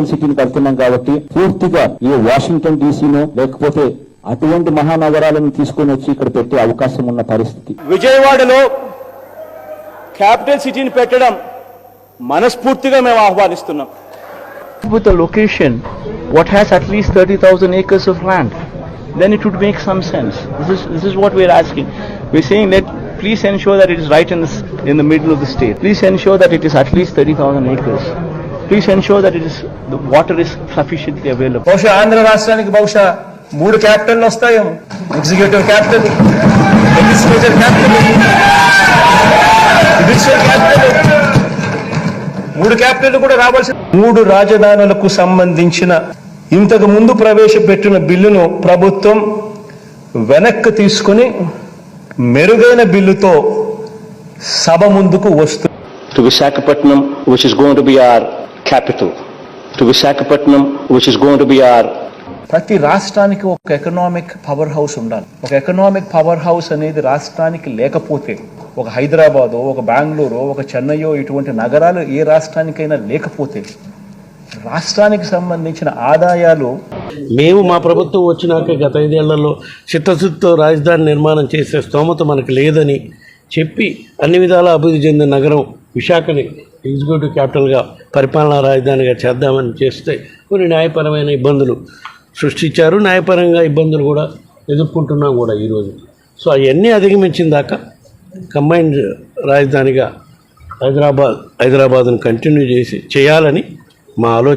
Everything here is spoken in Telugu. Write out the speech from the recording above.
సిటీని కడుతున్నాం కాబట్టి పూర్తిగా ఈ వాషింగ్టన్ డీసీనో లేకపోతే అటువంటి మహానగరాలను తీసుకొని వచ్చి ఇక్కడ పెట్టే అవకాశం ఉన్న పరిస్థితి. విజయవాడలో క్యాపిటల్ సిటీని పెట్టడం మనస్ఫూర్తిగా మేము ఆహ్వానిస్తున్నాం. With a location what has at least 30,000 acres of land, then it would make some sense. This is what we are asking. We are saying that please ensure that it is right in the middle of the state. Please ensure that it is at least 30,000 acres. Please ensure that the water is sufficiently available. బహుశా ఆంధ్ర రాష్ట్రానికి బహుశా 3 క్యాపిటల్ వస్తాయేమో. Executive capital, legislature capital, judicial capital, 3 capital కూడా రావాల్సి. 3 రాజధానులకు సంబంధించిన ఇంతకు ముందు ప్రవేశపెట్టిన బిల్లును ప్రభుత్వం వెనక్కి తీసుకుని మెరుగైన బిల్లుతో సభ ముందుకు వస్తుంది. To Visakhapatnam, which is going to be our capital. To Visakhapatnam, which is going to be our. ప్రతి రాష్ట్రానికి ఒక ఎకనామిక్ పవర్ హౌస్ ఉండాలి. ఒక ఎకనామిక్ పవర్ హౌస్ అనేది రాష్ట్రానికి లేకపోతే, ఒక హైదరాబాదో, ఒక బెంగళూరు, ఒక చెన్నైయో ఇటువంటి నగరాలు ఏ రాష్ట్రానికైనా లేకపోతే రాష్ట్రానికి సంబంధించిన ఆదాయాలు. మేము మా ప్రభుత్వం వచ్చినాక గత 5 ఏళ్లలో చిత్తశుద్ధితో రాజధాని నిర్మాణం చేసే స్తోమత మనకు లేదని చెప్పి అన్ని విధాలా అభివృద్ధి చెందిన నగరం విశాఖని ఎగ్జిక్యూటివ్ క్యాపిటల్గా పరిపాలనా రాజధానిగా చేద్దామని చేస్తే కొన్ని న్యాయపరమైన ఇబ్బందులు సృష్టించారు. న్యాయపరంగా ఇబ్బందులు కూడా ఎదుర్కొంటున్నాం కూడా ఈరోజు. సో అవన్నీ అధిగమించిన దాకా కంబైన్డ్ రాజధానిగా హైదరాబాద్ను కంటిన్యూ చేయాలని మా ఆలోచన.